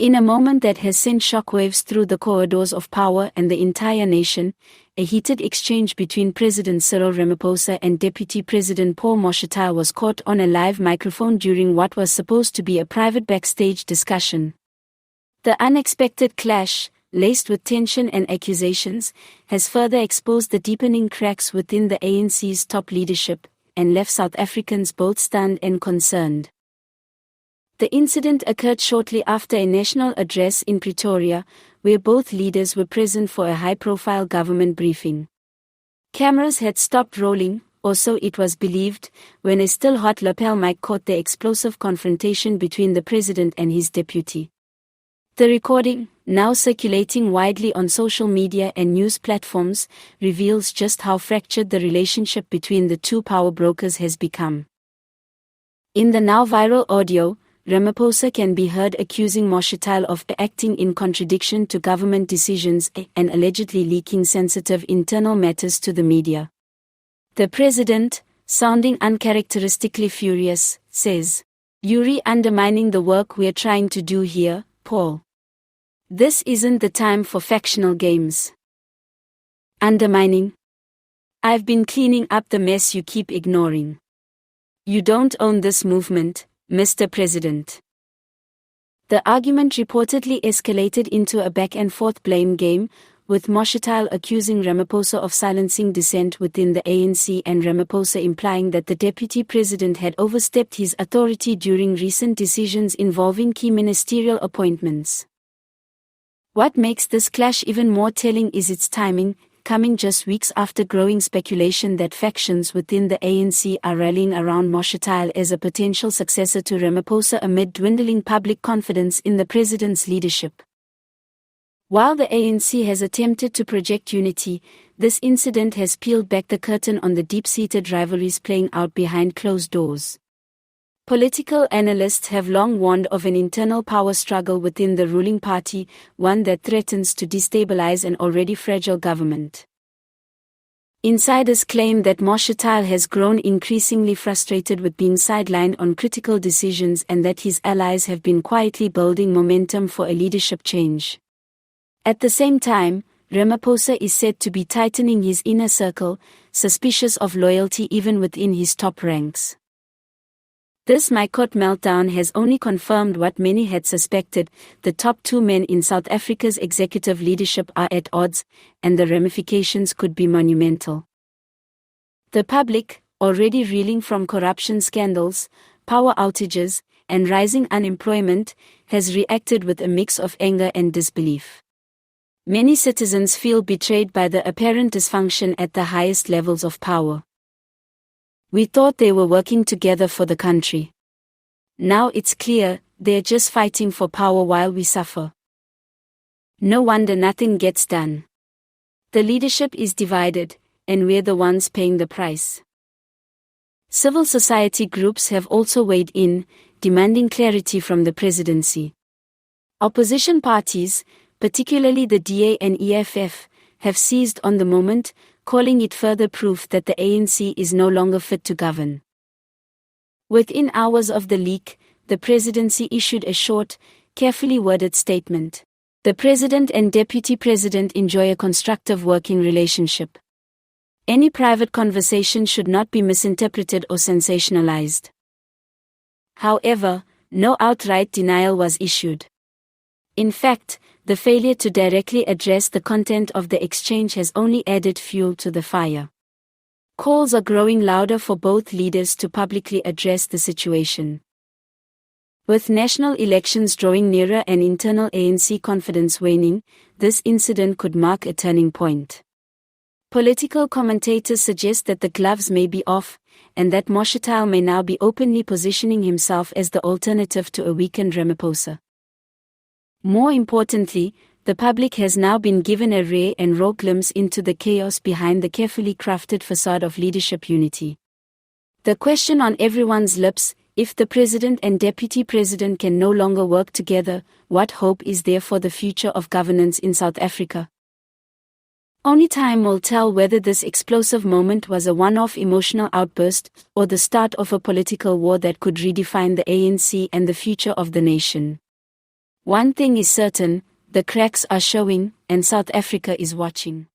In a moment that has sent shockwaves through the corridors of power and the entire nation, a heated exchange between President Cyril Ramaphosa and Deputy President Paul Mashatile was caught on a live microphone during what was supposed to be a private backstage discussion. The unexpected clash, laced with tension and accusations, has further exposed the deepening cracks within the ANC's top leadership, and left South Africans both stunned and concerned. The incident occurred shortly after a national address in Pretoria, where both leaders were present for a high-profile government briefing. Cameras had stopped rolling, or so it was believed, when a still-hot lapel mic caught the explosive confrontation between the president and his deputy. The recording, now circulating widely on social media and news platforms, reveals just how fractured the relationship between the two power brokers has become. In the now viral audio, Ramaphosa can be heard accusing Mashatile of acting in contradiction to government decisions and allegedly leaking sensitive internal matters to the media. The president, sounding uncharacteristically furious, says, "You're undermining the work we're trying to do here, Paul. This isn't the time for factional games." Undermining? I've been cleaning up the mess you keep ignoring. You don't own this movement, Mr. President. The argument reportedly escalated into a back-and-forth blame game, with Mashatile accusing Ramaphosa of silencing dissent within the ANC and Ramaphosa implying that the deputy president had overstepped his authority during recent decisions involving key ministerial appointments. What makes this clash even more telling is its timing, coming just weeks after growing speculation that factions within the ANC are rallying around Mashatile as a potential successor to Ramaphosa amid dwindling public confidence in the president's leadership. While the ANC has attempted to project unity, this incident has peeled back the curtain on the deep-seated rivalries playing out behind closed doors. Political analysts have long warned of an internal power struggle within the ruling party, one that threatens to destabilize an already fragile government. Insiders claim that Mashatile has grown increasingly frustrated with being sidelined on critical decisions and that his allies have been quietly building momentum for a leadership change. At the same time, Ramaphosa is said to be tightening his inner circle, suspicious of loyalty even within his top ranks. This Maikot meltdown has only confirmed what many had suspected: the top two men in South Africa's executive leadership are at odds, and the ramifications could be monumental. The public, already reeling from corruption scandals, power outages, and rising unemployment, has reacted with a mix of anger and disbelief. Many citizens feel betrayed by the apparent dysfunction at the highest levels of power. We thought they were working together for the country. Now it's clear, they're just fighting for power while we suffer. No wonder nothing gets done. The leadership is divided, and we're the ones paying the price. Civil society groups have also weighed in, demanding clarity from the presidency. Opposition parties, particularly the DA and EFF, have seized on the moment, calling it further proof that the ANC is no longer fit to govern. Within hours of the leak, the presidency issued a short, carefully worded statement. The president and deputy president enjoy a constructive working relationship. Any private conversation should not be misinterpreted or sensationalized. However, no outright denial was issued. In fact, the failure to directly address the content of the exchange has only added fuel to the fire. Calls are growing louder for both leaders to publicly address the situation. With national elections drawing nearer and internal ANC confidence waning, this incident could mark a turning point. Political commentators suggest that the gloves may be off, and that Mashatile may now be openly positioning himself as the alternative to a weakened Ramaphosa. More importantly, the public has now been given a rare and raw glimpse into the chaos behind the carefully crafted facade of leadership unity. The question on everyone's lips: if the president and deputy president can no longer work together, what hope is there for the future of governance in South Africa? Only time will tell whether this explosive moment was a one-off emotional outburst, or the start of a political war that could redefine the ANC and the future of the nation. One thing is certain, the cracks are showing, and South Africa is watching.